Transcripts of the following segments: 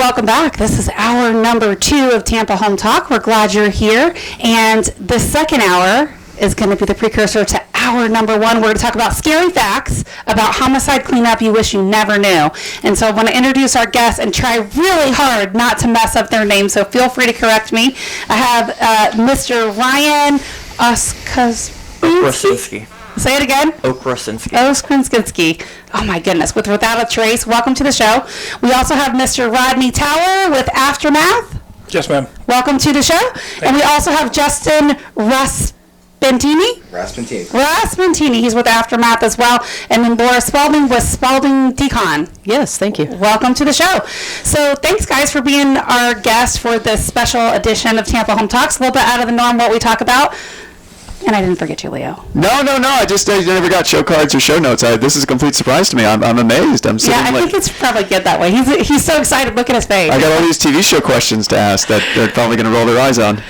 welcome back. This is hour number 2 of Tampa Home Talk. We're glad you're here. And the second hour is going to be the precursor to hour number 1. We're going to talk about scary facts about homicide cleanup you wish you never knew. And so I want to introduce our guests and try really hard not to mess up their name, so feel free to correct me. I have Mr. Ryan Okrasinski. Say it again. Okrasinski. Oh my goodness. Without a trace. Welcome to the show. We also have Mr. Rodney Tower with Aftermath. Yes, ma'am. Welcome to the show. And we also have Justin Raspentini. He's with Aftermath as well. And then Laura Spalding with Spalding Decon. Yes, thank you. Welcome to the show. So thanks, guys, for being our guest for this special edition of Tampa Home Talks. A little bit out of the norm what we talk about. And I didn't forget you, Leo. No. I never got show cards or show notes. This is a complete surprise to me. I'm amazed. I think it's probably good that way. He's so excited. Look at his face. I got all these TV show questions to ask that they're probably going to roll their eyes on.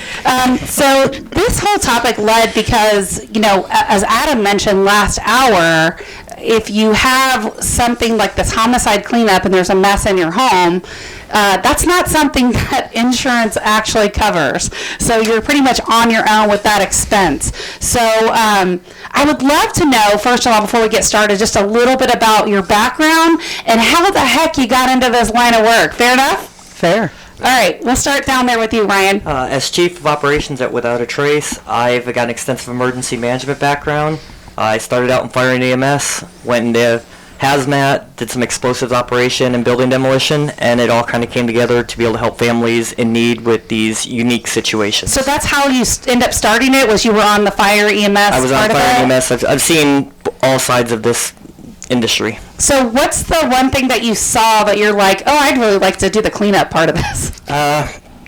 So this whole topic led because, as Adam mentioned last hour, if you have something like this homicide cleanup and there's a mess in your home, that's not something that insurance actually covers. So you're pretty much on your own with that expense. So I would love to know, first of all, before we get started, just a little bit about your background and how the heck you got into this line of work. Fair enough? Fair. All right, we'll start down there with you, Ryan. As Chief of Operations at Without a Trace, I've got an extensive emergency management background. I started out in fire and EMS, went into hazmat, did some explosives operation and building demolition, and it all kind of came together to be able to help families in need with these unique situations. So that's how you end up starting it, was you were on the fire EMS I was on fire and EMS. I've seen all sides of this industry. So what's the one thing that you saw that you're like, oh, I'd really like to do the cleanup part of this?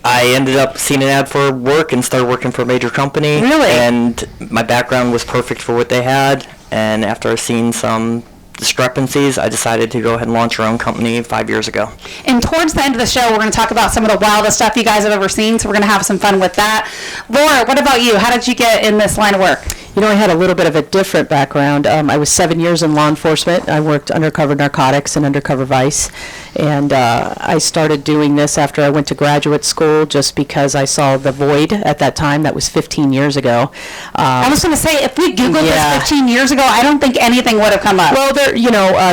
I ended up seeing an ad for work and started working for a major company. Really? And my background was perfect for what they had. And after seeing some discrepancies, I decided to go ahead and launch our own company 5 years ago. And towards the end of the show, we're going to talk about some of the wildest stuff you guys have ever seen, so we're going to have some fun with that. Laura, what about you? How did you get in this line of work? I had a little bit of a different background. I was 7 years in law enforcement. I worked undercover narcotics and undercover vice. And I started doing this after I went to graduate school just because I saw the void at that time. That was 15 years ago. I was going to say, if we Googled this 15 years ago, I don't think anything would have come up. Well,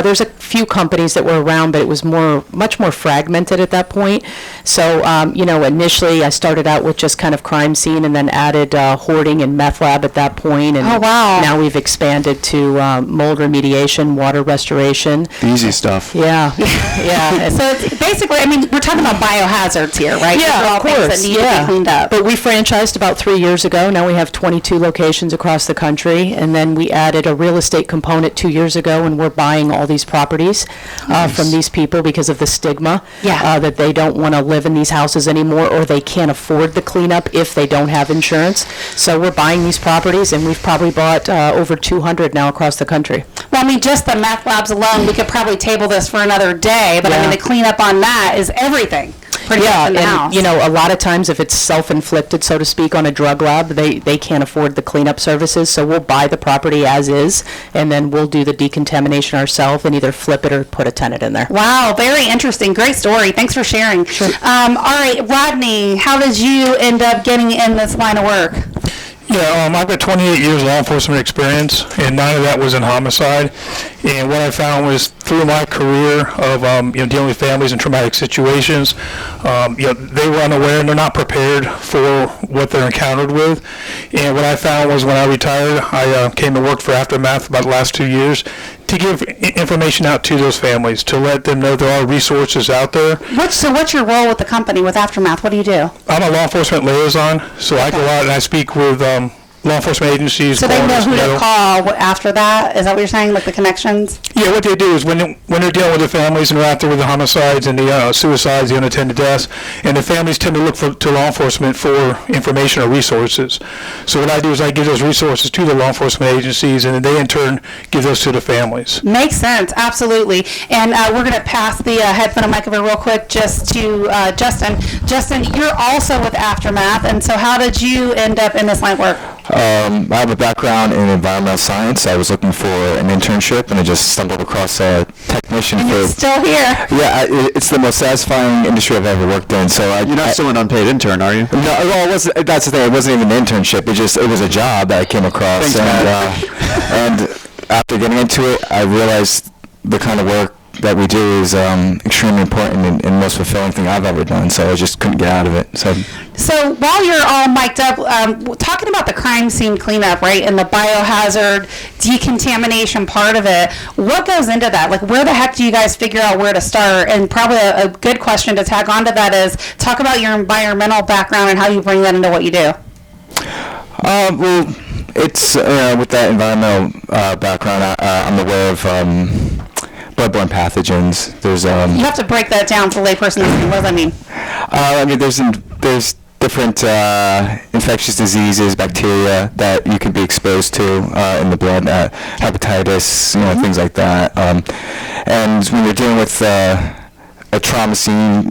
there's a few companies that were around, but it was much more fragmented at that point. So, initially I started out with just kind of crime scene and then added hoarding and meth lab at that point. And oh, wow. Now we've expanded to mold remediation, water restoration. The easy stuff. Yeah. Yeah. So it's basically, we're talking about biohazards here, right? Yeah, of course. Things that need to be cleaned up. But we franchised about 3 years ago. Now we have 22 locations across the country. And then we added a real estate component 2 years ago, and we're buying all these properties from these people because of the stigma that they don't want to live in these houses anymore, or they can't afford the cleanup if they don't have insurance. So we're buying these properties, and we've probably bought over 200 now across the country. Well, just the meth labs alone, we could probably table this for another day, but the cleanup on that is everything. Pretty much in the house. A lot of times if it's self-inflicted, so to speak, on a drug lab, they can't afford the cleanup services, so we'll buy the property as is, and then we'll do the decontamination ourselves and either flip it or put a tenant in there. Wow, very interesting. Great story. Thanks for sharing. Sure. All right, Rodney, how did you end up getting in this line of work? Yeah, I've got 28 years of law enforcement experience, and 9 of that was in homicide. And what I found was through my career of dealing with families in traumatic situations, they were unaware and they're not prepared for what they're encountered with. And what I found was when I retired, I came and worked for Aftermath about the last 2 years to give information out to those families, to let them know there are resources out there. What's your role with the company, with Aftermath? What do you do? I'm a law enforcement liaison, so I go out and I speak with law enforcement agencies. So they know who to call after that? Is that what you're saying, like the connections? Yeah, what they do is when they're dealing with the families and they're out there with the homicides and the suicides, the unattended deaths, and the families tend to look to law enforcement for information or resources. So what I do is I give those resources to the law enforcement agencies, and then they in turn give those to the families. Makes sense, absolutely. And we're going to pass the headphone and microphone real quick just to Justin. Justin, you're also with Aftermath, and so how did you end up in this line of work? I have a background in environmental science. I was looking for an internship, and I just stumbled across a technician And for. you're still here. Yeah, it's the most satisfying industry I've ever worked in. So You're not still an unpaid intern, are you? No, well, that's the thing. It wasn't even an internship. It was a job that I came across, Thanks, and after getting into it, I realized the kind of work that we do is extremely important and most fulfilling thing I've ever done. So I just couldn't get out of it. So while you're all mic'd up, talking about the crime scene cleanup, right, and the biohazard decontamination part of it, what goes into that? Like, where the heck do you guys figure out where to start? And probably a good question to tag onto that is, talk about your environmental background and how you bring that into what you do. Well, it's with that environmental background, I'm aware of bloodborne pathogens. There's You have to break that down for layperson listening. What does that mean? I mean, there's different infectious diseases, bacteria that you can be exposed to in the blood, hepatitis, things like that. And when you're dealing with a trauma scene,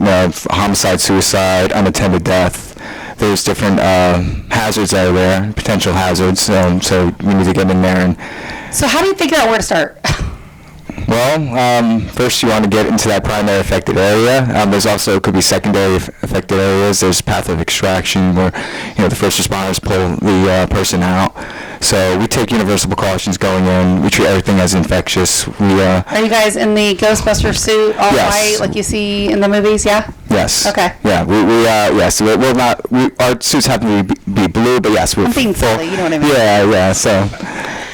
homicide, suicide, unattended death, there's different hazards out there, potential hazards. So we need to get in there and. So how do you figure out where to start? Well, first you want to get into that primary affected area. There's also could be secondary affected areas. There's path of extraction where the first responders pull the person out. So we take universal precautions going in. We treat everything as infectious. Are you guys in the Ghostbuster suit, all Yes. white, like you see in the movies? Yeah. Yes. Okay. Yeah, yes. We're not. Our suits happen to be blue, but yes, we're I'm being full. silly. You know what I mean? Yeah. So,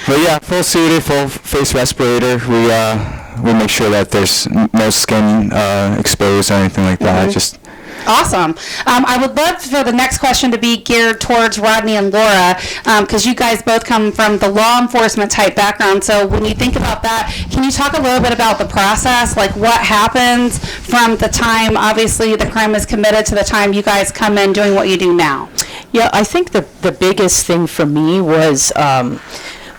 but yeah, full suited, full face respirator. We make sure that there's no skin exposed or anything like that. Just. Awesome. I would love for the next question to be geared towards Rodney and Laura, because you guys both come from the law enforcement type background. So when you think about that, can you talk a little bit about the process, like what happens from the time, obviously, the crime is committed to the time you guys come in doing what you do now? Yeah, I think the biggest thing for me was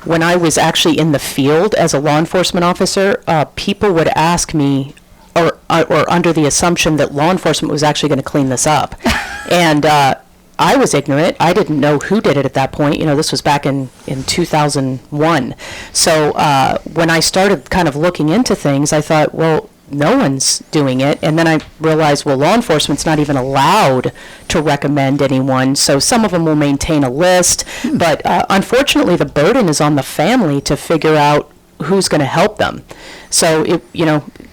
when I was actually in the field as a law enforcement officer, people would ask me, or under the assumption that law enforcement was actually going to clean this up. And I was ignorant. I didn't know who did it at that point. This was back in 2001. So when I started kind of looking into things, I thought, well, no one's doing it. And then I realized, well, law enforcement's not even allowed to recommend anyone. So some of them will maintain a list. But unfortunately, the burden is on the family to figure out who's going to help them. So,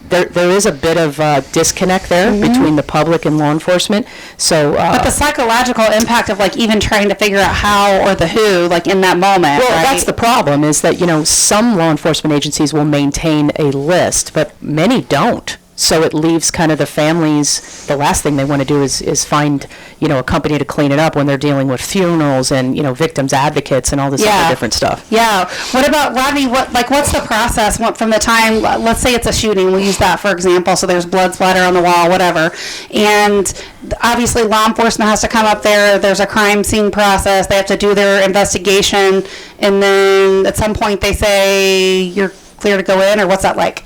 there is a bit of disconnect there between the public and law enforcement. So, but the psychological impact of like even trying to figure out how or the who, like in that moment. Well, right? that's the problem is that, some law enforcement agencies will maintain a list, but many don't. So it leaves kind of the families, the last thing they want to do is find, a company to clean it up when they're dealing with funerals and, victims advocates and all this other different stuff. Yeah. What about, Rodney, what's the process from the time, let's say it's a shooting, we'll use that for example, so there's blood splatter on the wall, whatever, and obviously law enforcement has to come up there, there's a crime scene process, they have to do their investigation, and then at some point they say, you're clear to go in, or what's that like?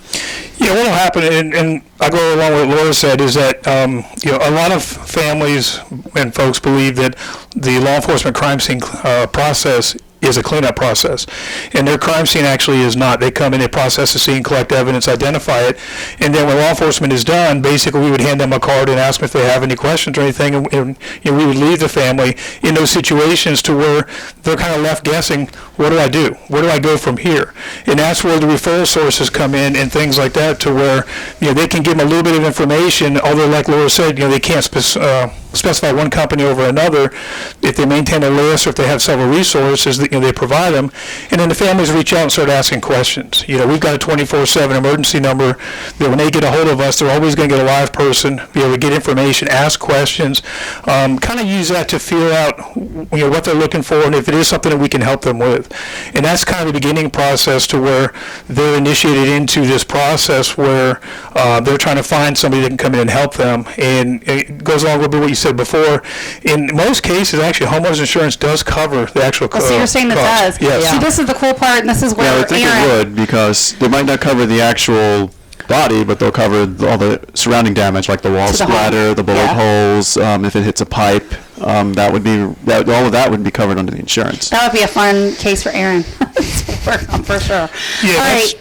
Yeah, what will happen, and I go along with what Laura said, is that a lot of families and folks believe that the law enforcement crime scene process is a cleanup process, and their crime scene actually is not. They come in, they process the scene, collect evidence, identify it, and then when law enforcement is done, basically we would hand them a card and ask them if they have any questions or anything, and we would leave the family in those situations to where they're kind of left guessing, what do I do? Where do I go from here? And that's where the referral sources come in and things like that, to where they can give them a little bit of information, although like Laura said, they can't specify one company over another. If they maintain a list or if they have several resources that they provide them, and then the families reach out and start asking questions. We've got a 24/7 emergency number that when they get a hold of us, they're always going to get a live person, be able to get information, ask questions, kind of use that to feel out what they're looking for, and if it is something that we can help them with. And that's kind of the beginning process to where they're initiated into this process where they're trying to find somebody that can come in and help them. And it goes along with what you said before. In most cases, actually, homeowners insurance does cover the actual cost. So you're saying it does? Yes. See, this is the cool part, and this is where Yeah, I would think Aaron... it would, because they might not cover the actual body, but they'll cover all the surrounding damage, like the wall To the home. splatter, the bullet Yeah. holes, if it hits a pipe. All of that would be covered under the insurance. That would be a fun case for Aaron to work on for sure. Yeah, All that's- right.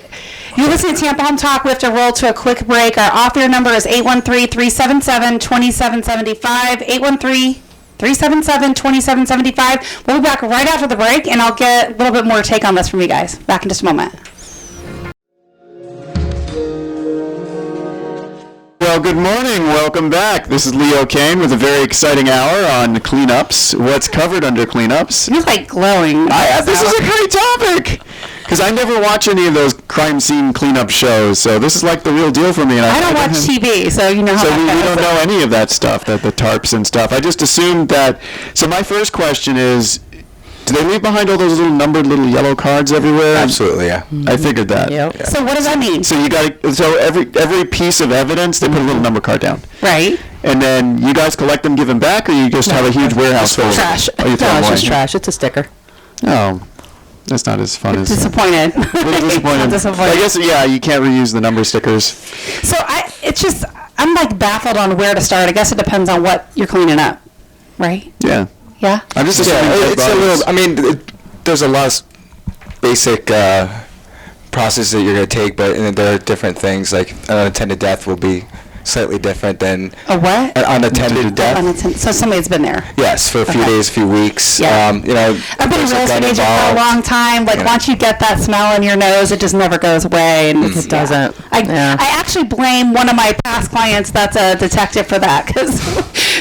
You're listening to Tampa Home Talk. We have to roll to a quick break. Our off-air number is 813-377-2775. 813-377-2775. We'll be back right after the break, and I'll get a little bit more take on this from you guys. Back in just a moment. Well, good morning. Welcome back. This is Leo Kane with a very exciting hour on cleanups. What's covered under cleanups? You're like glowing. This is a great topic because I never watch any of those crime scene cleanup shows, so this is like the real deal for me. And I don't watch TV, so you know how So that we goes. don't know any of that stuff, the tarps and stuff. I just assumed that. So my first question is, do they leave behind all those little numbered little yellow cards everywhere? Absolutely, yeah. I figured that. Yep. So what does that mean? So you got every piece of evidence, they put a little number card down. Right? And then you guys collect them, give them back, or you just have a huge warehouse full of Trash. Oh, you throw No, them it's away. just trash. It's a sticker. Oh, that's not as fun as. Disappointed. A little disappointed. Disappointed. I guess, yeah, you can't reuse the number stickers. So I'm like baffled on where to start. I guess it depends on what you're cleaning up, right? Yeah. Yeah. I'm just assuming dead It's a bodies. little, I mean, there's a lot of basic process that you're going to take, but there are different things, like an unattended death will be slightly different than A what? an unattended death. So somebody's been there. Yes, for a few Okay. days, a few weeks. Yeah. You know, I've been a there's real estate gun agent for a involved. long time. Like, Yeah. once you get that smell in your nose, it just never goes away. And It doesn't. Yeah. I actually blame one of my past clients that's a detective for that, because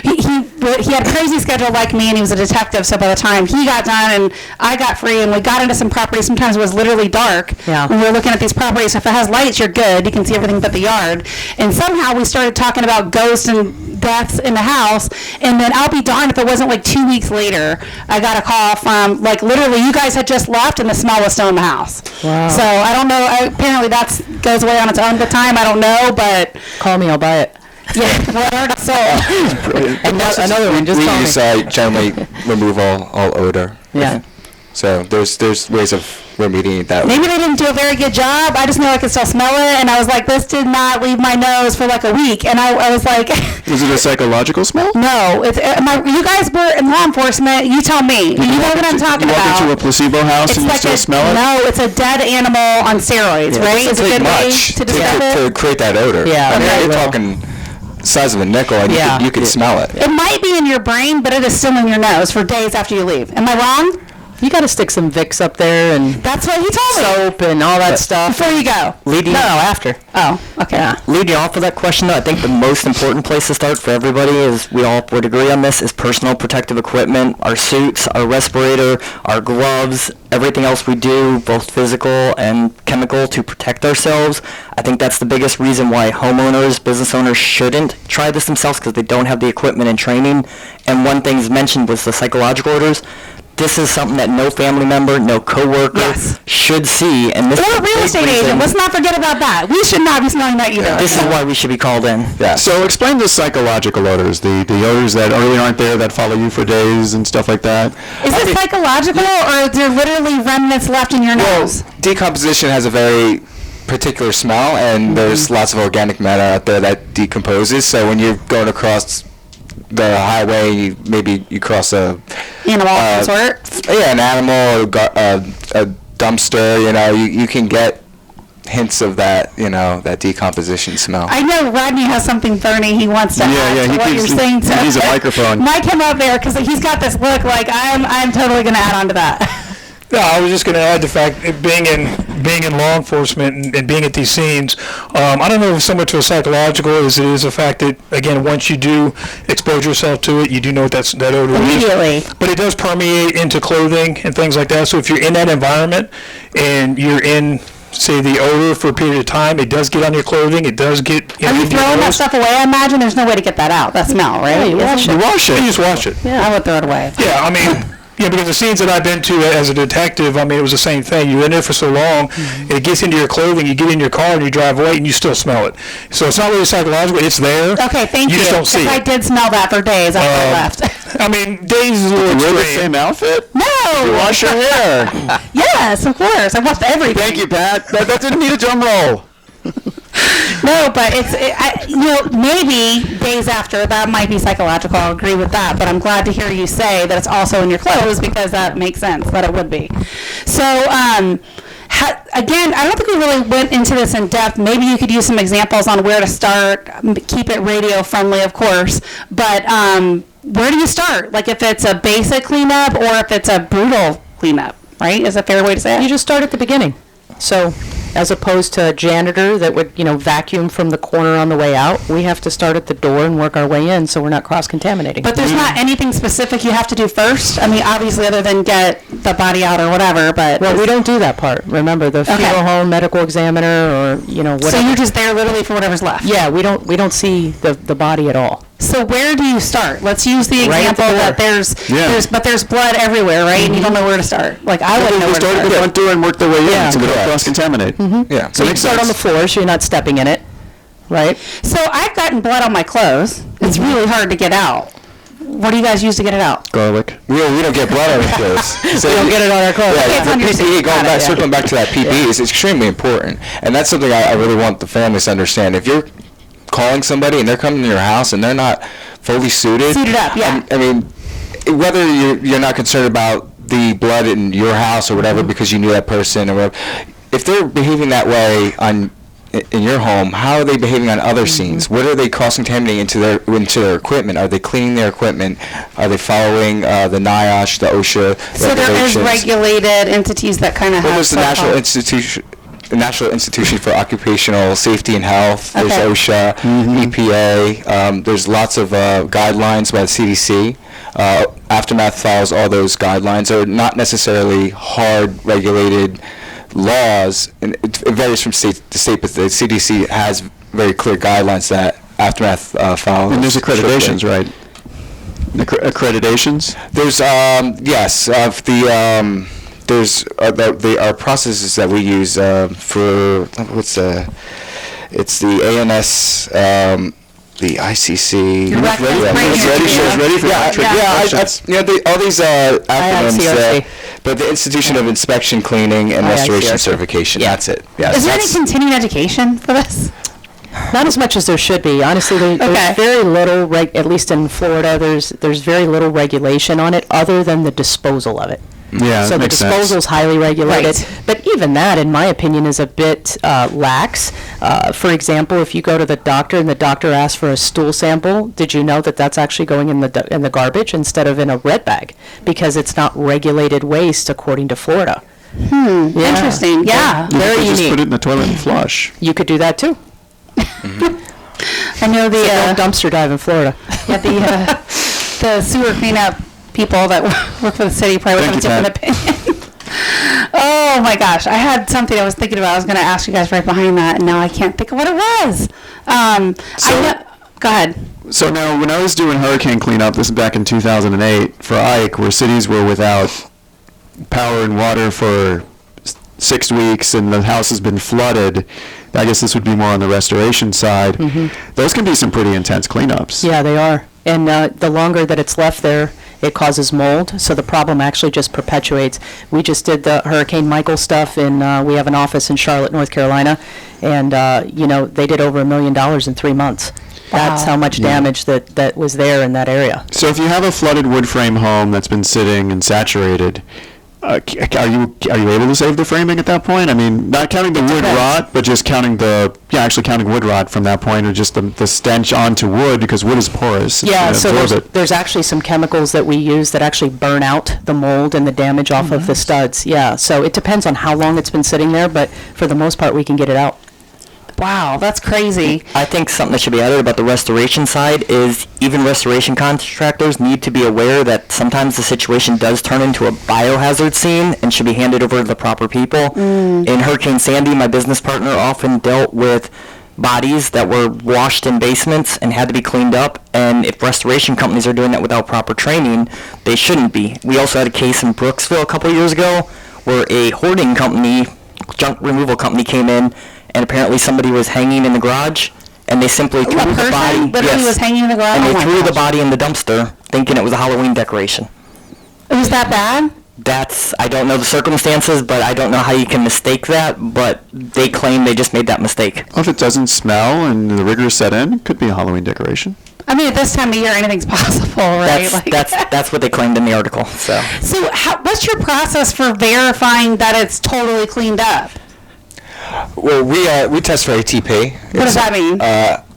he had a crazy schedule like me, and he was a detective. So by the time he got done and I got free and we got into some properties, sometimes it was literally dark. Yeah. When we were looking at these properties, if it has lights, you're good. You can see everything but the yard. And somehow we started talking about ghosts and deaths in the house, and then I'll be darned if it wasn't like 2 weeks later, I got a call from, like, literally, you guys had just left and the smell was still in the house. Wow. So I don't know. Apparently that goes away on its own good time. I don't know, but Call me, I'll buy it. yeah, whatever. So And another one, just we call me. use generally remove all odor. Yeah. So there's ways of remediating that. maybe they didn't do a very good job. I just know I could still smell it, and I was like, this did not leave my nose for like a week, and I was like. Is it a psychological smell? No, you guys were in law enforcement. You tell me. You know what I'm talking You walk about. into a placebo house and you still smell it? No, it's a dead animal on steroids, right? It Is a doesn't good take way much to describe to it. create that odor. Yeah, I mean, okay. you're talking size of a nickel, and Yeah. you can smell it. It might be in your brain, but it is still in your nose for days after you leave. Am I wrong? You got to stick some Vicks up there and That's what he told me. soap and all that stuff. Before you go. Leading, No, after. Oh, okay. leading off of that question, though, I think the most important place to start for everybody is, we all would agree on this, is personal protective equipment, our suits, our respirator, our gloves, everything else we do, both physical and chemical, to protect ourselves. I think that's the biggest reason why homeowners, business owners shouldn't try this themselves, because they don't have the equipment and training. And one thing mentioned was the psychological orders. This is something that no family member, no coworker Yes. should see. And this is Or a a real big estate reason- agent. Let's not forget about that. We should not be smelling that either. This is why we should be called in. Yeah. So explain the psychological odors, the odors that really aren't there, that follow you for days and stuff like that. Is it psychological, or are there literally remnants left in your nose? Decomposition has a very particular smell, and there's lots of organic matter out there that decomposes. So when you're going across the highway, maybe you cross a Animal of some sort? yeah, an animal, a dumpster. You know, you can get hints of that. You know, that decomposition smell. I know Rodney has something burning he wants to add to he what keeps- you're saying. he needs a microphone. Mike, come up there, because he's got this look like I'm totally going to add on to that. No, I was just going to add the fact that being in law enforcement and being at these scenes, I don't know if it's so much of a psychological as it is a fact that, again, once you do expose yourself to it, you do know what that odor is. Immediately. But it does permeate into clothing and things like that. So if you're in that environment and you're in, say, the odor for a period of time, it does get on your clothing. It does get. Are you into your throwing that nose. stuff away? I imagine there's no way to get that out, that smell, right? Yeah, you wash You wash it. You just wash it. I would throw it away. Yeah, I mean, yeah, because the scenes that I've been to as a detective, I mean, it was the same thing. You're in there for so long, it gets into your clothing, you get in your car and you drive away and you still smell it. So it's not really psychological, it's there. Okay, thank you. You just don't see Because I it. did smell that for days after I left. I mean, days is a little You wear the extreme. same outfit? No! You wash your hair. Yes, of course. I washed everything. Thank you, Pat. That didn't need a drum roll. No, but maybe days after, that might be psychological. I'll agree with that. But I'm glad to hear you say that it's also in your clothes, because that makes sense that it would be. So, again, I don't think we really went into this in depth. Maybe you could use some examples on where to start. Keep it radio friendly, of course. But where do you start? Like if it's a basic cleanup or if it's a brutal cleanup, right? Is a fair way to say it? You just start at the beginning. So, as opposed to a janitor that would, vacuum from the corner on the way out, we have to start at the door and work our way in so we're not cross-contaminating. But there's not anything specific you have to do first? I mean, obviously, other than get the body out or whatever, but... Well, we don't do that part. Remember, the funeral home, medical examiner, or, whatever. So you're just there literally for whatever's left? Yeah, we don't see the body at all. So where do you start? Let's use the example that there's blood everywhere, right? And you don't know where to start. Like I wouldn't know where to start start. at the front door and work their way in so they don't correct. cross-contaminate. Yeah. So you start on the floor so you're not stepping in it, right? So I've gotten blood on my clothes. It's really hard to get out. What do you guys use to get it out? Garlic. We don't get blood on our clothes. We don't get it on our clothes. Yeah, it's the on your PPE, suit. Got it, circling back to that PPE, is extremely important. And that's something I really want the families to understand. If you're calling somebody and they're coming to your house and they're not fully suited up, yeah. I mean, whether you're not concerned about the blood in your house or whatever because you knew that person or whatever, if they're behaving that way in your home, how are they behaving on other scenes? What are they cross-contaminating into their equipment? Are they cleaning their equipment? Are they following the NIOSH, the OSHA So there is regulations? regulated entities that kind of have... There's the National Institution for Occupational Safety and Health. There's Okay. OSHA, EPA. There's lots of guidelines by the CDC. Aftermath follows all those guidelines. They're not necessarily hard regulated laws, and it varies from state to state, but the CDC has very clear guidelines that Aftermath follows. And there's accreditations, right? Accreditations? There's there's our processes that we use for it's the ANS, the ICC. You're ready for all these acronyms. IICRC. But the Institution of Inspection, Cleaning, and Restoration IICRC. Certification. Yeah. That's it. Yes, Is there any continuing education for this? Not as much as there should be. Honestly, there's very little, at least in Florida, there's very little regulation on it other than the disposal of it. Yeah, So that the makes sense. disposal is highly regulated. Right. But even that, in my opinion, is a bit lax. For example, if you go to the doctor and the doctor asks for a stool sample, did you know that that's actually going in the garbage instead of in a red bag? Because it's not regulated waste according to Florida. Yeah. Interesting. Yeah. You Very could just unique. put it in the toilet and flush. You could do that too. I know the... Don't dumpster dive in Florida. Yeah, the sewer cleanup people that work for the city probably have a different opinion. Oh my gosh, I had something I was thinking about. I was going to ask you guys right behind that, and now I can't think of what it was. Go ahead. So now, when I was doing hurricane cleanup, this is back in 2008, for Ike, where cities were without power and water for 6 weeks and the house has been flooded, I guess this would be more on the restoration side. Those can be some pretty intense cleanups. Yeah, they are. And the longer that it's left there, it causes mold, so the problem actually just perpetuates. We just did the Hurricane Michael stuff, and we have an office in Charlotte, North Carolina, and they did over $1 million in 3 months. That's how much damage that was there in that area. So if you have a flooded wood frame home that's been sitting and saturated, are you able to save the framing at that point? I mean, not counting the wood rot, but just counting actually counting wood rot from that point, or just the stench onto wood, because wood is porous. Yeah, It's so gonna absorb it. there's actually some chemicals that we use that actually burn out the mold and the damage off of the studs. Yeah, so it depends on how long it's been sitting there, but for the most part, we can get it out. Wow, that's crazy. I think something that should be added about the restoration side is even restoration contractors need to be aware that sometimes the situation does turn into a biohazard scene and should be handed over to the proper people. In Hurricane Sandy, my business partner often dealt with bodies that were washed in basements and had to be cleaned up, and if restoration companies are doing that without proper training, they shouldn't be. We also had a case in Brooksville a couple of years ago where a hoarding company, junk removal company, came in, and apparently somebody was hanging in the garage, and they simply threw the body. Literally was hanging in the garage? And Oh they my threw the gosh. body in the dumpster, thinking it was a Halloween decoration. It was that bad? I don't know the circumstances, but I don't know how you can mistake that, but they claim they just made that mistake. Well, if it doesn't smell and the rigor set in, it could be a Halloween decoration. I mean, at this time of year, anything's possible, right? That's what they claimed in the article, so. So what's your process for verifying that it's totally cleaned up? Well, we test for ATP. What does that mean?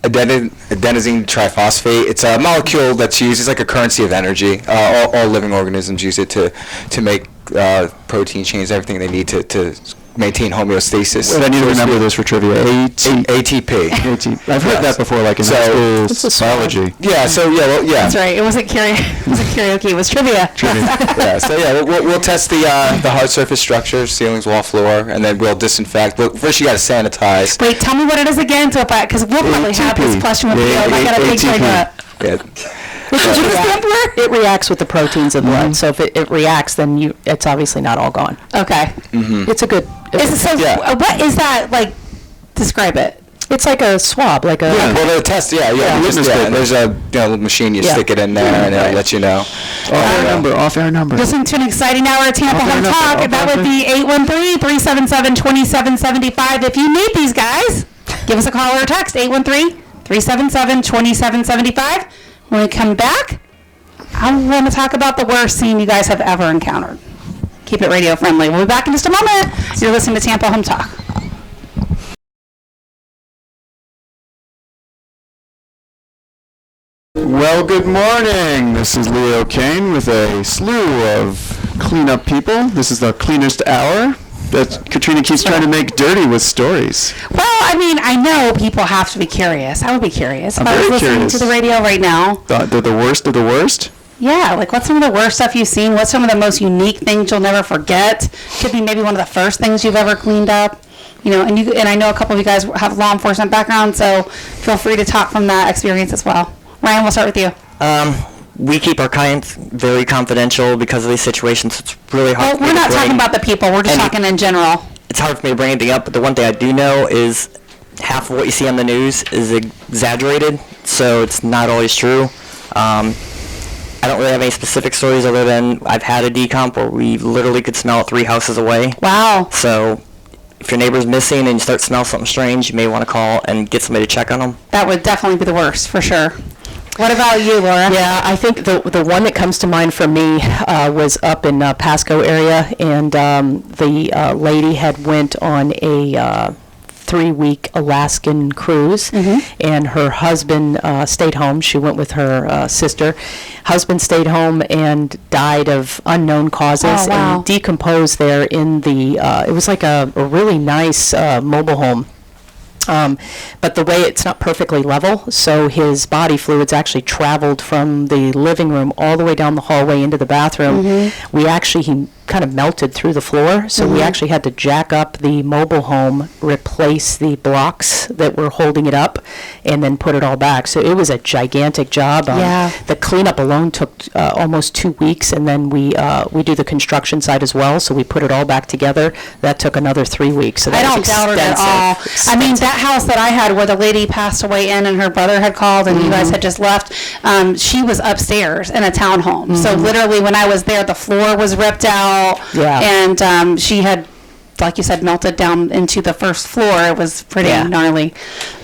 Adenosine triphosphate. It's a molecule that's used. It's like a currency of energy. All living organisms use it to make protein chains, everything they need to maintain homeostasis. Wait, I need to remember this for trivia. ATP. I've heard that before, like in high school biology. Yeah. So yeah. That's right. It wasn't karaoke. It was trivia. Yeah. So yeah, we'll test the hard surface structures, ceilings, wall, floor, and then we'll disinfect. But first, you got to sanitize. Wait, tell me what it is again, so because we'll probably have this question with you. I got a big thing up. Yeah. What did you stand for? It reacts with the proteins of blood. So if it reacts, then it's obviously not all gone. Okay. It's a good. Is it so? Yeah. What is that like? Describe it. It's like a swab, like a. Yeah, well, the test, and there's a little machine, you stick it in there, and it'll let you know. Off-air number. Listen to an exciting hour of Tampa Home Talk. That would be 813-377-2775. If you need these guys, give us a call or a text, 813-377-2775. When we come back, I want to talk about the worst scene you guys have ever encountered. Keep it radio friendly. We'll be back in just a moment. You're listening to Tampa Home Talk. Well, good morning. This is Leo Kane with a slew of cleanup people. This is the cleanest hour that Katrina keeps trying to make dirty with stories. Well, I mean, I know people have to be curious. I would be curious. I'm if I was very listening curious. to the radio right now. The worst of the worst? Yeah, like what's some of the worst stuff you've seen? What's some of the most unique things you'll never forget? Could be maybe one of the first things you've ever cleaned up. You know, and I know a couple of you guys have law enforcement background, so feel free to talk from that experience as well. Ryan, we'll start with you. We keep our clients very confidential because of these situations. It's really hard. Well, we're not talking about the people. We're just talking in general. It's hard for me to bring anything up, but the one thing I do know is half of what you see on the news is exaggerated, so it's not always true. I don't really have any specific stories other than I've had a decomp where we literally could smell it 3 houses away. Wow. So if your neighbor's missing and you start to smell something strange, you may want to call and get somebody to check on them. That would definitely be the worst, for sure. What about you, Laura? Yeah, I think the one that comes to mind for me was up in Pasco area, and the lady had went on a 3-week Alaskan cruise, and her husband stayed home. She went with her sister. Husband stayed home and died of unknown causes and decomposed there in the, it was like a really nice mobile home. But the way it's not perfectly level, so his body fluids actually traveled from the living room all the way down the hallway into the bathroom. He kind of melted through the floor, so we actually had to jack up the mobile home, replace the blocks that were holding it up, and then put it all back. So it was a gigantic job. The cleanup alone took almost 2 weeks, and then we do the construction side as well, so we put it all back together. That took another 3 weeks. So that I don't was doubt it at all. I mean, that house that I had where the lady passed away in and her brother had called and you guys had just left, she was upstairs in a townhome. So literally when I was there, the floor was ripped out. And she had, like you said, melted down into the first floor. It was pretty gnarly.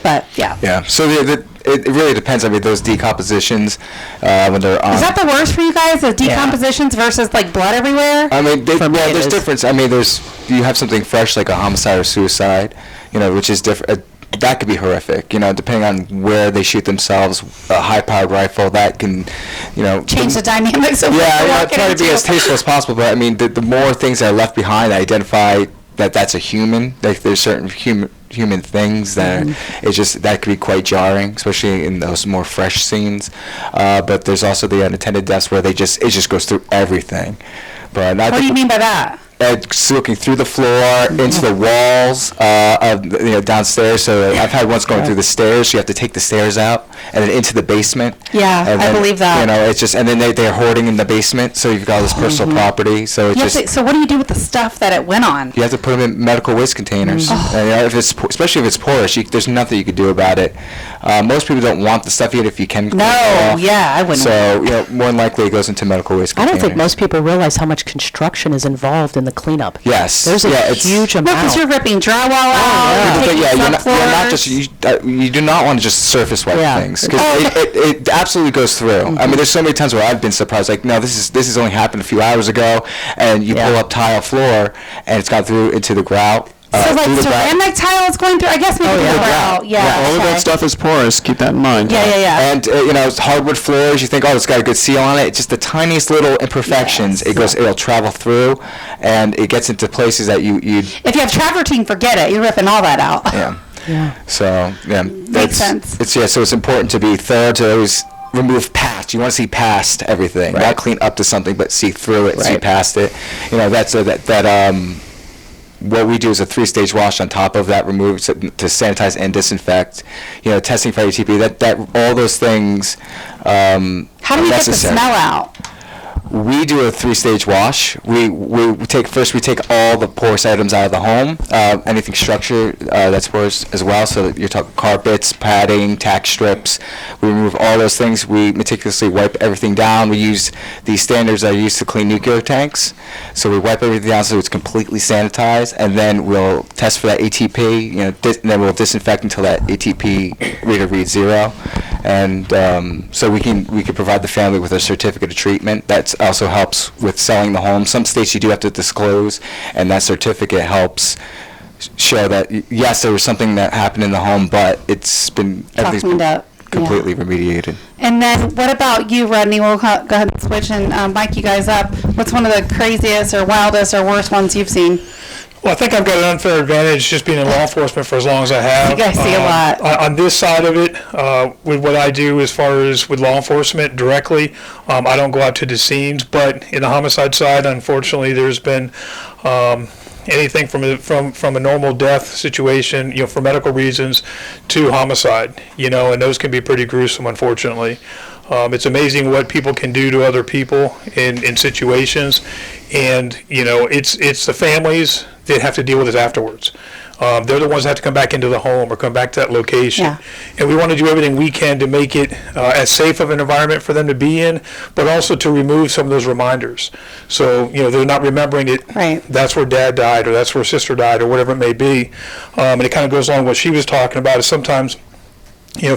But Yeah. So it really depends. I mean, those decompositions when they're on. Is that the worst for you guys? The decompositions versus like blood everywhere? I mean, there's difference. I mean, you have something fresh like a homicide or suicide, which is different. That could be horrific, depending on where they shoot themselves. A high-powered rifle that can, change the dynamics of I try to be as tasteful as possible, but I mean, the more things that are left behind, I identify that that's a human. Like there's certain human things that it's just that could be quite jarring, especially in those more fresh scenes. But there's also the unattended deaths where it just goes through everything. But what do you mean by that? looking through the floor into the walls of downstairs. So I've had ones going through the stairs. So you have to take the stairs out and then into the basement. Yeah, and I believe that. It's just, and then they're hoarding in the basement. So you've got all this personal property. So it's just. So what do you do with the stuff that it went on? You have to put them in medical waste containers. And, if it's especially if it's porous, there's nothing you could do about it. Most people don't want the stuff even if you can. No, I wouldn't. So more than likely it goes into medical waste I containers. don't think most people realize how much construction is involved in the cleanup. Yes. There's a huge No, amount. because you're ripping drywall out. But You're you're not subfloors. just you do not want to just surface wipe things because Oh. it absolutely goes through. I mean, there's so many times where I've been surprised. Like, no, this has only happened a few hours ago, and you pull up tile floor and it's gone through into the grout. So like ceramic tile is going through, I guess maybe the grout. All of that stuff is porous. Keep that in mind. Yeah. And hardwood floors, you think, oh, it's got a good seal on it. It's just the tiniest little imperfections. It'll travel through, and it gets into places that you. If you have travertine, forget it. You're ripping all that out. Yeah. So Makes sense. So it's important to be thorough, to always remove past. You want to see past everything, not clean up to something, but see through it, see past it. What we do is a 3-stage wash on top of that, remove to sanitize and disinfect. Testing for ATP. That all those things. How do you get the smell out? We do a 3-stage wash. We take all the porous items out of the home, anything structure that's porous as well. So that you're talking carpets, padding, tack strips. We remove all those things. We meticulously wipe everything down. We use these standards that are used to clean nuclear tanks. So we wipe everything down so it's completely sanitized, and then we'll test for that ATP. And then we'll disinfect until that ATP reader reads 0. And so we can provide the family with a certificate of treatment. That also helps with selling the home. Some states you do have to disclose, and that certificate helps show that yes, there was something that happened in the home, but everything's been completely remediated. And then what about you, Rodney? We'll go ahead and switch and mic you guys up. What's one of the craziest or wildest or worst ones you've seen? Well, I think I've got an unfair advantage just being in law enforcement for as long as I have. You guys see a lot. On this side of it, with what I do as far as with law enforcement directly, I don't go out to the scenes. But in the homicide side, unfortunately, there's been anything from a normal death situation, for medical reasons, to homicide. And those can be pretty gruesome, unfortunately. It's amazing what people can do to other people in situations, and it's the families that have to deal with it afterwards. They're the ones that have to come back into the home or come back to that location. And we want to do everything we can to make it as safe of an environment for them to be in, but also to remove some of those reminders. So, they're not remembering it. Right. That's where dad died, or that's where sister died, or whatever it may be. And it kind of goes along with what she was talking about, is sometimes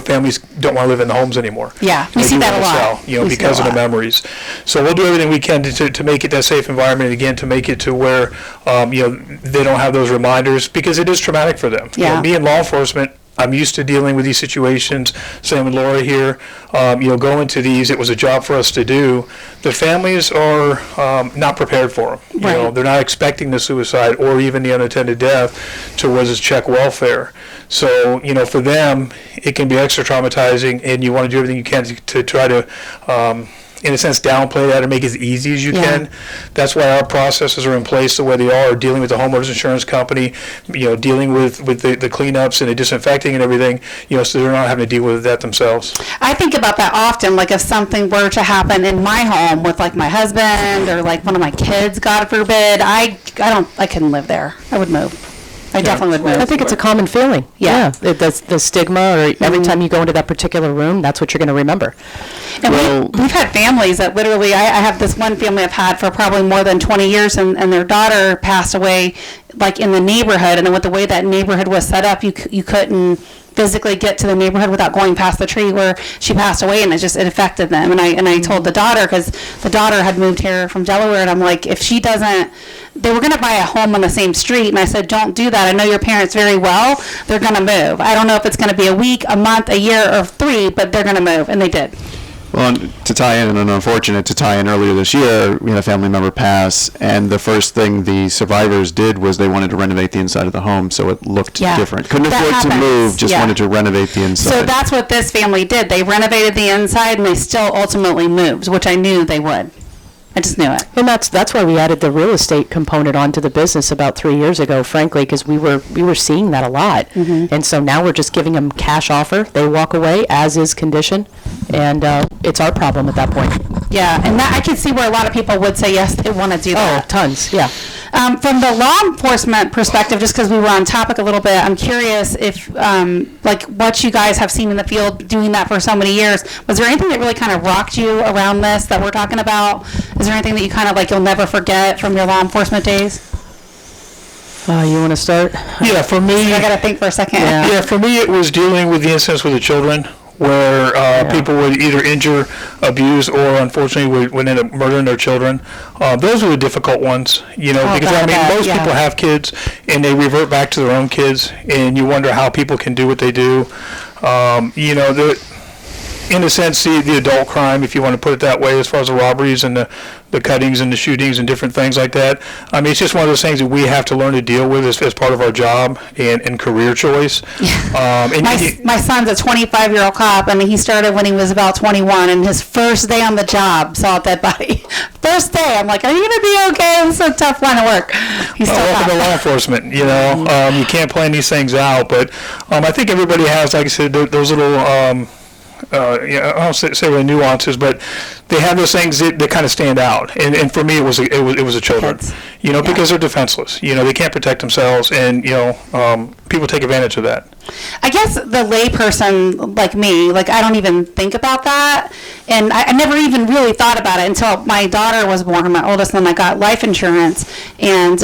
families don't want to live in the homes anymore. Yeah, we see that a lot. Because of the memories. So we'll do everything we can to make it that safe environment, and again, to make it to where, they don't have those reminders, because it is traumatic for them. Yeah. Me in law enforcement, I'm used to dealing with these situations. Same with Laura here. Going to these, it was a job for us to do. The families are not prepared for them. Right. They're not expecting the suicide or even the unattended death to was check welfare. So, for them, it can be extra traumatizing, and you want to do everything you can to try to, in a sense, downplay that and make it as easy as you can. That's why our processes are in place the way they are, dealing with the homeowners insurance company, dealing with the cleanups and the disinfecting and everything, so they're not having to deal with that themselves. I think about that often, like if something were to happen in my home with like my husband or like one of my kids, God forbid, I couldn't live there. I would move. I definitely would move. I think it's a common feeling. Yeah. The stigma, or every time you go into that particular room, that's what you're going to remember. And we've had families that literally, I have this one family I've had for probably more than 20 years, and their daughter passed away like in the neighborhood, and with the way that neighborhood was set up, you couldn't physically get to the neighborhood without going past the tree where she passed away, and it affected them. And I told the daughter, because the daughter had moved here from Delaware, and I'm like, if she doesn't, they were going to buy a home on the same street, and I said, don't do that. I know your parents very well. They're going to move. I don't know if it's going to be a week, a month, a year, or 3, but they're going to move, and they did. Well, to tie in earlier this year, we had a family member pass, and the first thing the survivors did was they wanted to renovate the inside of the home so it looked different. Couldn't afford to move, just wanted to renovate the inside. So that's what this family did. They renovated the inside, and they still ultimately moved, which I knew they would. I just knew it. And that's why we added the real estate component onto the business about 3 years ago, frankly, because we were seeing that a lot. And so now we're just giving them cash offer. They walk away as is condition, and it's our problem at that point. Yeah, and that I can see where a lot of people would say yes, they want to do Oh, that. tons, yeah. From the law enforcement perspective, just because we were on topic a little bit, I'm curious if, like, what you guys have seen in the field doing that for so many years. Was there anything that really kind of rocked you around this that we're talking about? Is there anything that you kind of like you'll never forget from your law enforcement days? You want to start? Yeah, for me, I got to think for a second. yeah, for me, it was dealing with the incidents with the children where people would either injure, abuse, or unfortunately would end up murdering their children. Those are the difficult ones, you know, because I mean, most people have kids and they revert back to their own kids, and you wonder how people can do what they do. You know, in a sense, the adult crime, if you want to put it that way, as far as the robberies and the cuttings and the shootings and different things like that. I mean, it's just one of those things that we have to learn to deal with as part of our job and career choice. My son's a 25-year-old cop, and he started when he was about 21, and his first day on the job saw a dead body. First day, I'm like, are you going to be okay? It's a tough line of work. He's still welcome to law enforcement, you know. You can't plan these things out, but I think everybody has, like I said, those little... I don't say really nuances, but they have those things that kind of stand out. And for me, it was the children, Kids. you know, because they're defenseless. You know, they can't protect themselves, and you know, people take advantage of that. I guess the layperson like me, like I don't even think about that, and I never even really thought about it until my daughter was born, my oldest, and then I got life insurance, and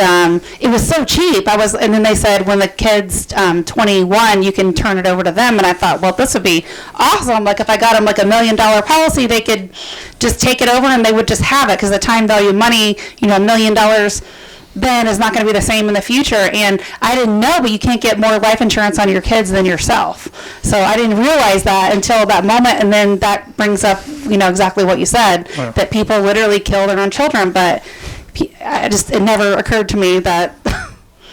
it was so cheap. And then they said when the kid's 21, you can turn it over to them, and I thought, well, this would be awesome. Like if I got them like $1 million policy, they could just take it over and they would just have it because the time value of money, you know, $1 million then is not going to be the same in the future. And I didn't know, but you can't get more life insurance on your kids than yourself. So I didn't realize that until that moment. And then that brings up, you know, exactly what you said, that people literally kill their own children. But it never occurred to me that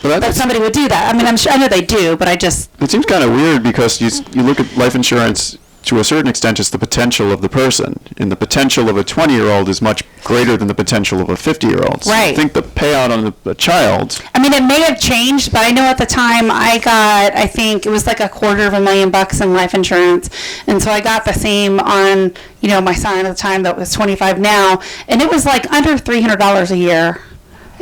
that somebody would do that. I mean, I know they do, but it seems kind of weird because you look at life insurance. To a certain extent, it's the potential of the person, and the potential of a 20-year-old is much greater than the potential of a 50-year-old. So right. I think the payout on a child. I mean, it may have changed, but I know at the time I got, I think it was like $250,000 in life insurance, and so I got the same on, you know, my son at the time that was 25 now, and it was like under $300 a year,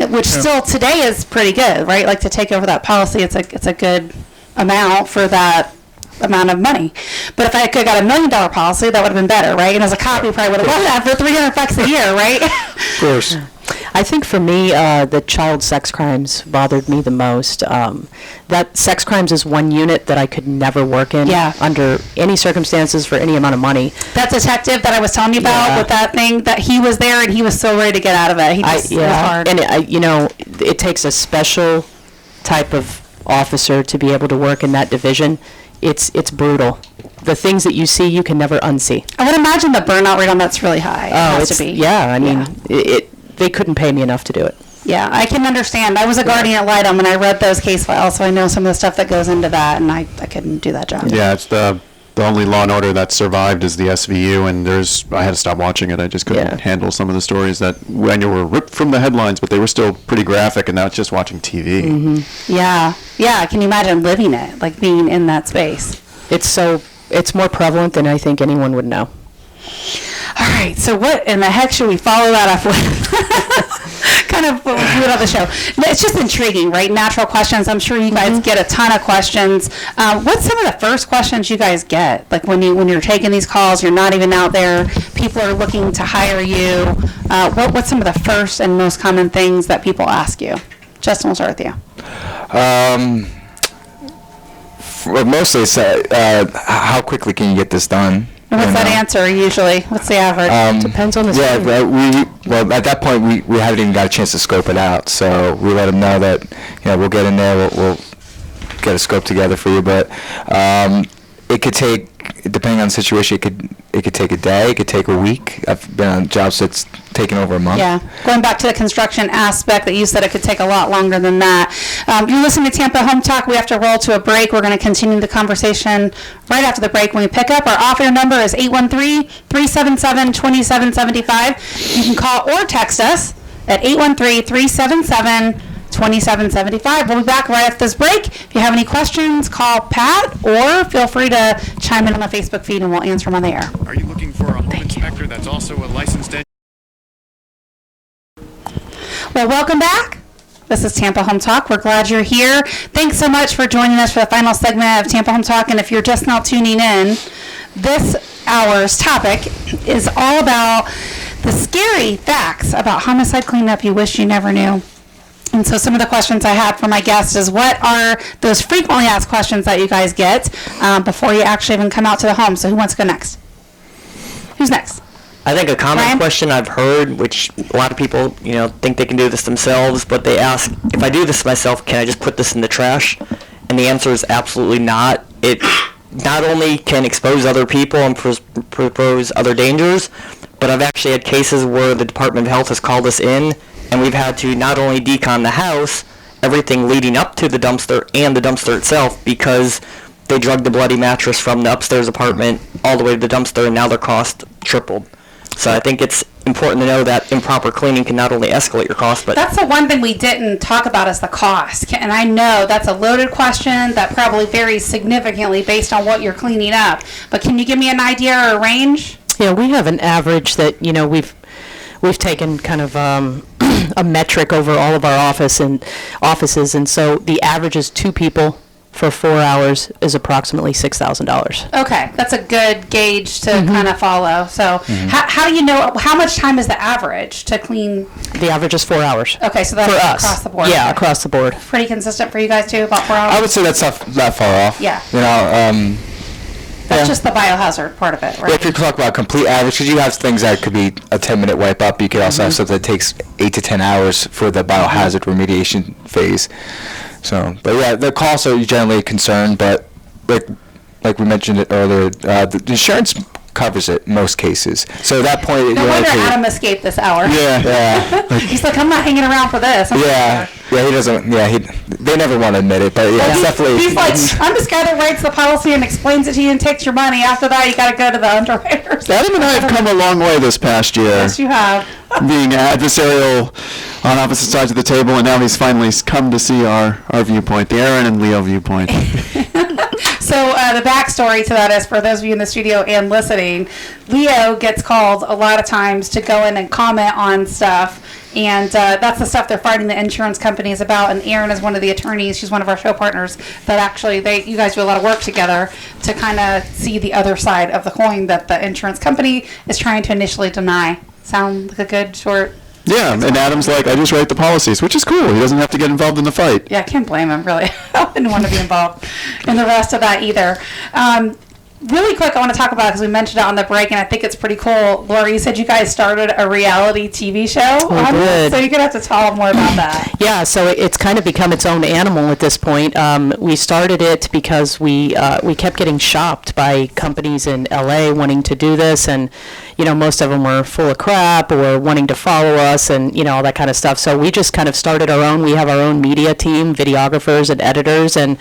which still today is pretty good, right? Like to take over that policy, it's a good amount for that amount of money. But if I could have got $1 million policy, that would have been better, right? And as a cop, you probably would have wanted that for $300 a year, right? Of course. I think for me, the child sex crimes bothered me the most. That sex crimes is one unit that I could never work in under any circumstances for any amount of money. That detective that I was telling you about with that thing, that he was there and he was so ready to get out of it. It was hard. And you know, it takes a special type of officer to be able to work in that division. It's brutal. The things that you see, you can never unsee. I would imagine the burnout rate on that's really high. It has to be. Yeah, I mean, they couldn't pay me enough to do it. Yeah, I can understand. I was a guardian at Litem, and I read those case files, so I know some of the stuff that goes into that, and I couldn't do that job. Yeah, it's the only Law and Order that survived is the SVU, and I had to stop watching it. I just couldn't handle some of the stories that I knew were ripped from the headlines, but they were still pretty graphic, and now it's just watching TV. Mm-hmm. Yeah. Can you imagine living it, like being in that space? It's more prevalent than I think anyone would know. All right, so what in the heck should we follow that up with? Kind of put it on the show. It's just intriguing, right? Natural questions. I'm sure you guys get a ton of questions. What's some of the first questions you guys get? Like when you're taking these calls, you're not even out there, people are looking to hire you. What's some of the first and most common things that people ask you? Justin, we'll start with you. Mostly it's how quickly can you get this done? And what's that answer usually? What's the average? Depends on the city. Well, at that point, we haven't even got a chance to scope it out. So we let them know that, you know, we'll get in there, we'll get a scope together for you. But it could take, depending on the situation, it could take a day, it could take a week. I've been on jobs that's taken over a month. Yeah, going back to the construction aspect that you said it could take a lot longer than that. You're listening to Tampa Home Talk. We have to roll to a break. We're going to continue the conversation right after the break when we pick up. Our off-air number is 813-377-2775. You can call or text us at 813-377-2775. We'll be back right after this break. If you have any questions, call Pat or feel free to chime in on the Facebook feed and we'll answer them on the air. Are you looking for a home inspector that's also a licensed engineer? Well, welcome back. This is Tampa Home Talk. We're glad you're here. Thanks so much for joining us for the final segment of Tampa Home Talk. And if you're just now tuning in, this hour's topic is all about the scary facts about homicide cleanup you wish you never knew. And so some of the questions I had for my guests is, what are those frequently asked questions that you guys get before you actually even come out to the home? So who wants to go next? Who's next? I think a common Ryan? question I've heard, which a lot of people, think they can do this themselves, but they ask, if I do this myself, can I just put this in the trash? And the answer is absolutely not. It not only can expose other people and propose other dangers, but I've actually had cases where the Department of Health has called us in, and we've had to not only decon the house, everything leading up to the dumpster and the dumpster itself, because they drugged the bloody mattress from the upstairs apartment all the way to the dumpster, and now their cost tripled. So I think it's important to know that improper cleaning can not only escalate your cost, but That's the one thing we didn't talk about is the cost. And I know that's a loaded question that probably varies significantly based on what you're cleaning up. But can you give me an idea or a range? Yeah, we have an average that, we've taken kind of a metric over all of our offices, and so the average is 2 people for 4 hours is approximately $6,000. Okay, that's a good gauge to kind of follow. So how do you know, how much time is the average to clean? The average is 4 hours. Okay, so that's For us. across the board. Yeah, Okay. across the board. Pretty consistent for you guys too, about 4 hours? I would say that's not that far off. Yeah. That's Yeah. just the biohazard part of it, right? If you talk about complete average, because you have things that could be a 10-minute wipe up, you could also have something that takes 8 to 10 hours for the biohazard remediation phase. So, but yeah, the costs are generally a concern, but like we mentioned it earlier, the insurance covers it in most cases. So at that point, No wonder Adam escaped this hour. Yeah. He's like, I'm not hanging around for this. Yeah, he doesn't. Yeah, they never want to admit it, but yeah, it's definitely. He's like, I'm this guy that writes the policy and explains it to you and takes your money. After that, you got to go to the underwriters. Adam and I have come a long way this past year, Yes, you have. being adversarial on opposite sides of the table, and now he's finally come to see our viewpoint, the Aaron and Leo viewpoint. So the backstory to that is, for those of you in the studio and listening, Leo gets called a lot of times to go in and comment on stuff. And that's the stuff they're fighting the insurance companies about. And Erin is one of the attorneys. She's one of our show partners that actually, you guys do a lot of work together to kind of see the other side of the coin that the insurance company is trying to initially deny. Sound like a good short? Yeah, and Adam's like, I just write the policies, which is cool. He doesn't have to get involved in the fight. Yeah, I can't blame him, really. I wouldn't want to be involved in the rest of that either. Really quick, I want to talk about it because we mentioned it on the break, and I think it's pretty cool. Laura, you said you guys started a reality TV show on this, did. so you're going to have to tell them more about that. Yeah, so it's kind of become its own animal at this point. We started it because we kept getting shopped by companies in LA wanting to do this, and most of them were full of crap or wanting to follow us and all that kind of stuff. So we just kind of started our own. We have our own media team, videographers and editors, and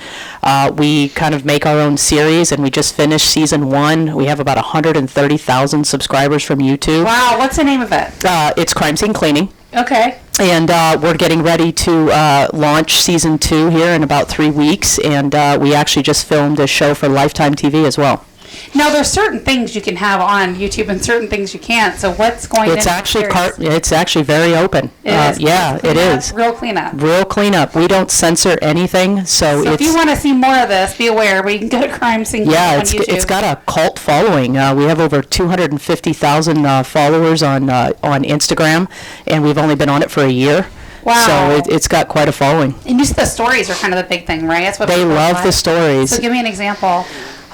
we kind of make our own series. And we just finished season 1. We have about 130,000 subscribers from YouTube. Wow, what's the name of it? It's Crime Scene Cleaning. Okay. And we're getting ready to launch season 2 here in about 3 weeks, and we actually just filmed a show for Lifetime TV as well. Now, there's certain things you can have on YouTube and certain things you can't. So what's going It's into actually the series? it's actually very open. It is. Yeah, it is. Real cleanup. Real cleanup. We don't censor anything, so So if it's you want to see more of this, be aware. We can go to Crime Scene yeah, on it's YouTube. it's got a cult following. We have over 250,000 followers on Instagram, and we've only been on it for a year. Wow. So it's got quite a following. And you said the stories are kind of the big thing, right? That's what They people love like. the stories. So give me an example.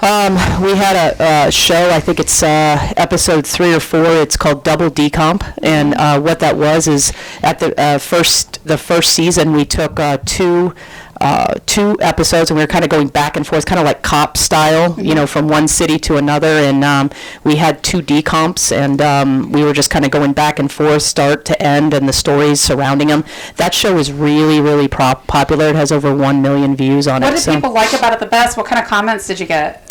We had a show, I think it's episode 3 or 4, it's called Double Decomp, and what that was is at the first the first season, we took two episodes, and we were kind of going back and forth, kind of like cop style, from one city to another. And we had 2 decomps, and we were just kind of going back and forth, start to end, and the stories surrounding them. That show is really, really popular. It has over 1 million views on it. What did people like about it the best? What kind of comments did you get?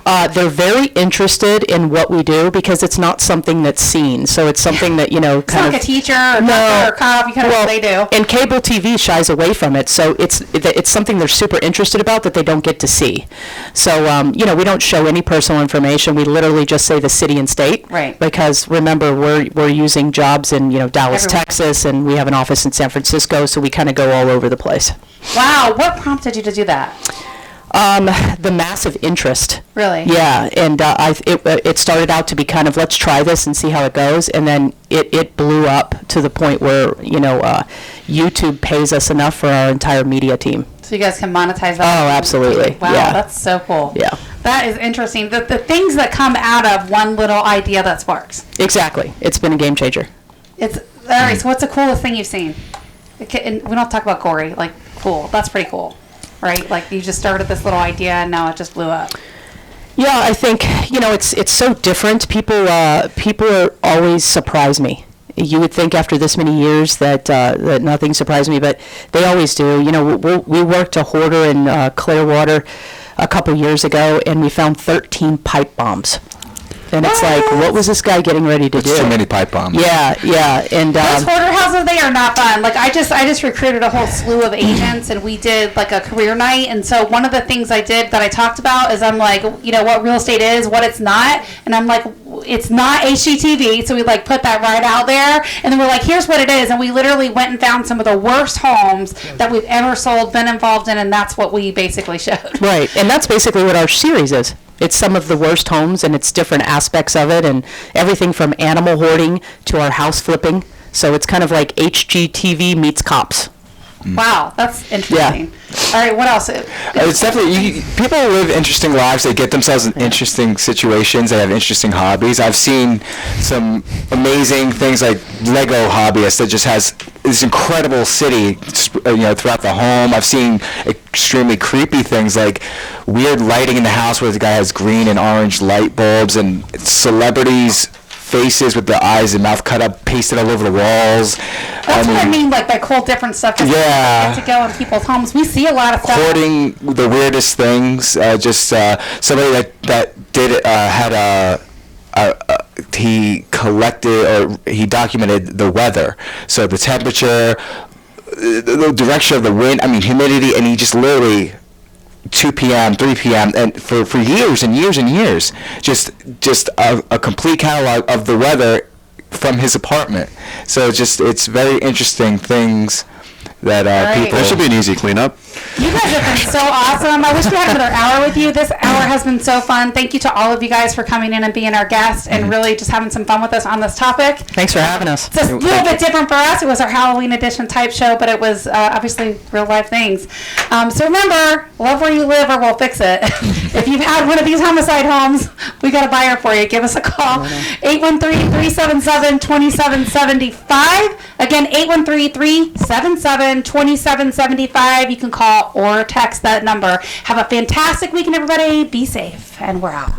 They're very interested in what we do because it's not something that's seen. So it's something that, It's not like a teacher or doctor or cop. You kind of they do. And cable TV shies away from it. So it's something they're super interested about that they don't get to see. So, we don't show any personal information. We literally just say the city and state. Right. Because remember, we're using jobs in, Dallas, Everywhere. Texas, and we have an office in San Francisco. So we kind of go all over the place. Wow. What prompted you to do that? The massive interest. Really? Yeah, and it started out to be kind of, let's try this and see how it goes, and then it blew up to the point where, YouTube pays us enough for our entire media team. So you guys can monetize that? Oh, absolutely. Wow, Yeah. that's so cool. Yeah. That is interesting. The things that come out of one little idea that sparks. Exactly. It's been a game changer. All right, so what's the coolest thing you've seen? And we don't talk about gory, like cool. That's pretty cool. Right? Like you just started this little idea and now it just blew up. Yeah, I think, it's so different. People always surprise me. You would think after this many years that nothing surprised me, but they always do. We worked a hoarder in Clearwater a couple years ago, and we found 13 pipe bombs. And it's like, what was this guy getting ready to do? Too many pipe bombs. Yeah, and those hoarder houses, they are not fun. Like I just recruited a whole slew of agents, and we did like a career night. And so one of the things I did that I talked about is I'm like, what real estate is, what it's not, and I'm like, it's not HGTV. So we like put that right out there, and then we're like, here's what it is, and we literally went and found some of the worst homes that we've ever sold, been involved in, and that's what we basically showed. Right, and that's basically what our series is. It's some of the worst homes, and it's different aspects of it, and everything from animal hoarding to our house flipping. So it's kind of like HGTV meets cops. Wow, that's interesting. All right, what else? It's definitely, people live interesting lives. They get themselves in interesting situations. They have interesting hobbies. I've seen some amazing things like Lego hobbyists that just has this incredible city, throughout the home. I've seen extremely creepy things like weird lighting in the house where the guy has green and orange light bulbs, and celebrities' faces with the eyes and mouth cut up, pasted all over the walls. That's what I mean, like whole different stuff. Yeah. Get to go in people's homes. We see a lot of stuff. Hoarding the weirdest things. Somebody that did had he collected or he documented the weather, so the temperature, the direction of the wind, humidity, and he just literally 2 p.m., 3 p.m., and for years and years and years, just a complete catalog of the weather from his apartment. So it's very interesting things that people... There should be an easy cleanup. You guys have been so awesome. I wish we had another hour with you. This hour has been so fun. Thank you to all of you guys for coming in and being our guests and really just having some fun with us on this topic. Thanks for having us. It's a little bit different for us. It was our Halloween edition type show, but it was obviously real life things. So remember, love where you live or we'll fix it. If you've had one of these homicide homes, we got a buyer for you. Give us a call. 813-377-2775. Again, 813-377-2775. You can call or text that number. Have a fantastic weekend, everybody. Be safe, and we're out.